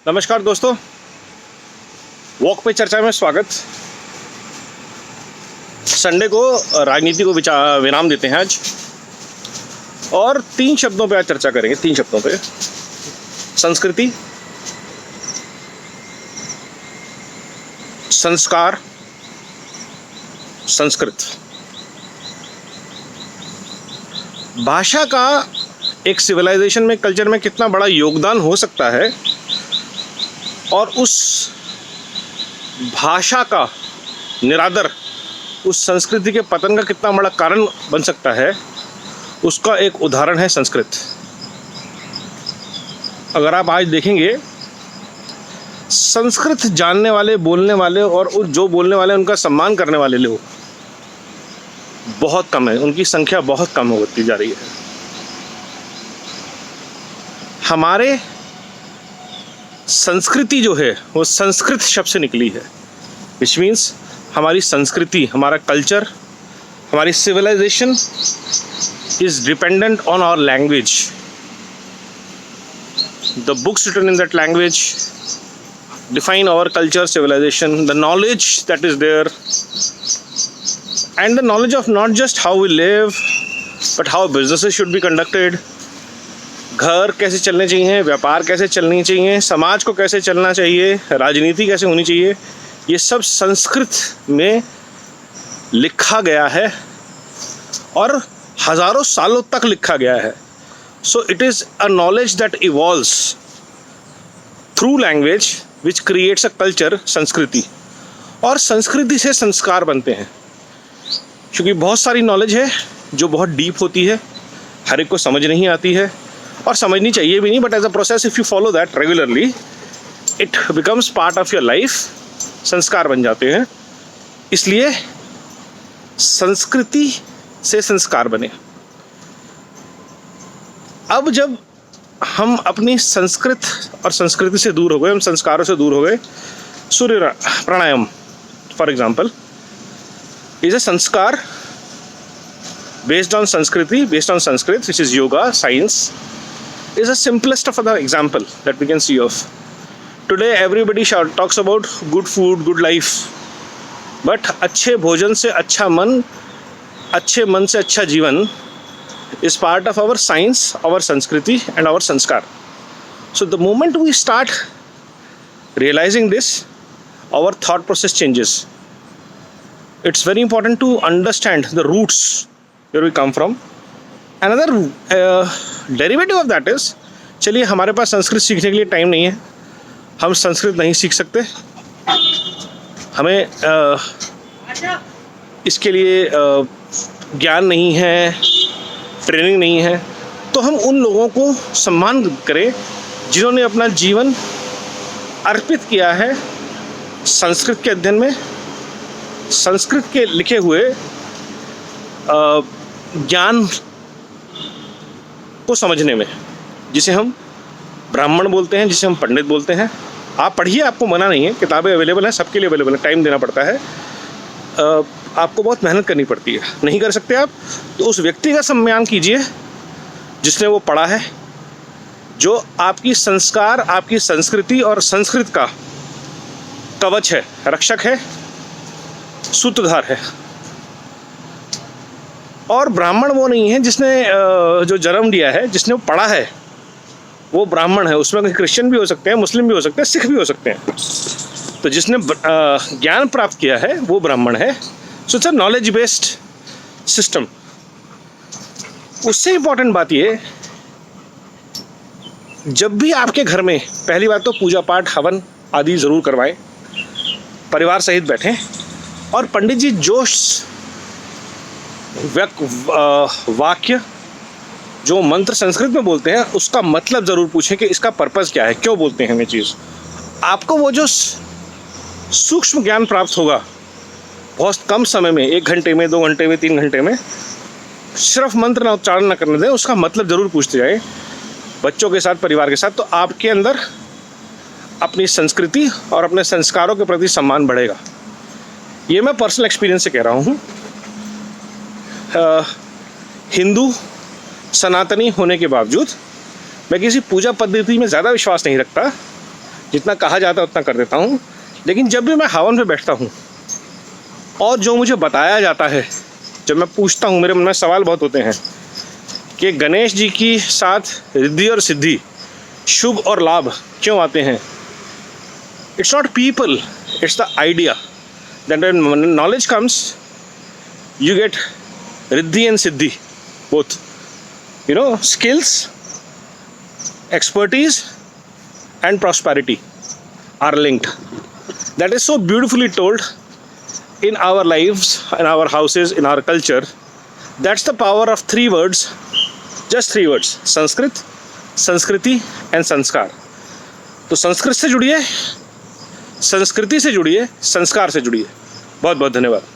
नमस्कार दोस्तों, वॉक पे चर्चा में स्वागत। संडे को राजनीति को विराम देते हैं आज, और 3 शब्दों पे आज चर्चा करेंगे। 3 शब्दों पे: संस्कृति, संस्कार, संस्कृत। भाषा का एक सिविलाइजेशन में, कल्चर में कितना बड़ा योगदान हो सकता है, और उस भाषा का निरादर उस संस्कृति के पतन का कितना बड़ा कारण बन सकता है, उसका एक उदाहरण है संस्कृत। अगर आप आज देखेंगे, संस्कृत जानने वाले, बोलने वाले और जो बोलने वाले उनका सम्मान करने वाले लोग बहुत कम है। उनकी संख्या बहुत कम होती जा रही है। हमारे संस्कृति जो है वो संस्कृत शब्द से निकली है, विच मीन्स हमारी संस्कृति, हमारा कल्चर, हमारी civilization is dependent on our language. The books written in that language define our culture, civilization, the knowledge that is there, and the knowledge of not just how we live but how businesses should be conducted, घर कैसे चलने चाहिए, व्यापार कैसे चलनी चाहिए, समाज को कैसे चलना चाहिए, राजनीति कैसे होनी चाहिए, ये सब संस्कृत में लिखा गया है और हज़ारों सालों तक लिखा गया है। So it is a knowledge that evolves through language which creates a culture, संस्कृति। और संस्कृति से संस्कार बनते हैं, क्योंकि बहुत सारी नॉलेज है जो बहुत डीप होती है, हर एक को समझ नहीं आती है और समझनी चाहिए भी नहीं, but as a process if you follow that regularly it becomes part of your life, संस्कार बन जाते हैं। इसलिए संस्कृति से संस्कार बने। अब जब हम अपनी संस्कृत और संस्कृति से दूर हो गए, हम संस्कारों से दूर हो गए, सूर्य प्राणायाम फॉर एग्जाम्पल इज अ संस्कार based on Sanskriti, based on Sanskrit, which is yoga, science, is the simplest of the example that we can see of. Today everybody talks about good food, good life, but अच्छे भोजन से अच्छा मन, अच्छे मन से अच्छा जीवन is part of our science, our Sanskriti and our sanskar. So the moment we start realizing this, our thought process changes. It's very important to understand the roots where we come from. Another derivative of that is, चलिए हमारे पास संस्कृत सीखने के लिए time नहीं है, हम संस्कृत नहीं सीख सकते, हमें इसके लिए ज्ञान नहीं है, ट्रेनिंग नहीं है, तो हम उन लोगों को सम्मान करें जिन्होंने अपना जीवन अर्पित किया है संस्कृत के अध्ययन में, संस्कृत के लिखे हुए ज्ञान को समझने में, जिसे हम ब्राह्मण बोलते हैं, जिसे हम पंडित बोलते हैं। आप पढ़िए, आपको मना नहीं है, किताबें अवेलेबल हैं, सबके लिए अवेलेबल है, टाइम देना पड़ता है, आपको बहुत मेहनत करनी पड़ती है। नहीं कर सकते आप, तो उस व्यक्ति का सम्मान कीजिए जिसने वो पढ़ा है, जो आपकी संस्कार, आपकी संस्कृति और संस्कृत का कवच है, रक्षक है, सूत्रधार है। और ब्राह्मण वो नहीं है जिसने जो जन्म दिया है, जिसने वो पढ़ा है, वो ब्राह्मण है। उसमें क्रिश्चियन भी हो सकते हैं, मुस्लिम भी हो सकते हैं, सिख भी हो सकते हैं। तो जिसने ज्ञान प्राप्त किया है वो ब्राह्मण है। So it's a knowledge based system. उससे इम्पॉर्टेंट बात ये, जब भी आपके घर में, पहली बात तो पूजा पाठ, हवन आदि ज़रूर करवाएं, परिवार सहित बैठें, और पंडित जी जो वाक्य, जो मंत्र संस्कृत में बोलते हैं, उसका मतलब ज़रूर पूछें कि इसका पर्पज़ क्या है, क्यों बोलते हैं ये चीज़। आपको वो जो सूक्ष्म ज्ञान प्राप्त होगा बहुत कम समय में, 1 घंटे में, 2 घंटे में, 3 घंटे में, सिर्फ मंत्र ना उच्चारण ना करने दें, उसका मतलब ज़रूर पूछते जाएं बच्चों के साथ, परिवार के साथ। तो आपके अंदर अपनी संस्कृति और अपने संस्कारों के प्रति सम्मान बढ़ेगा। ये मैं पर्सनल एक्सपीरियंस से कह रहा हूँ। हिंदू सनातनी होने के बावजूद मैं किसी पूजा पद्धति में ज़्यादा विश्वास नहीं रखता जितना कहा जाता है उतना कर देता हूँ, लेकिन जब भी मैं हवन में बैठता हूँ और जो मुझे बताया जाता है, जब मैं पूछता हूँ, मेरे मन में सवाल बहुत होते हैं कि गणेश जी की साथ रिद्धि और सिद्धि, शुभ और लाभ क्यों आते हैं। It's not people, it's the idea that when knowledge comes you get riddhi and siddhi, both, you know, skills, expertise and prosperity are linked. That is so beautifully told in our lives, in our houses, in our culture. That's the power of 3 words, just 3 words: Sanskrit, संस्कृति and संस्कार. तो संस्कृत से जुड़िए, संस्कृति से जुड़िए, संस्कार से जुड़िए. बहुत बहुत धन्यवाद.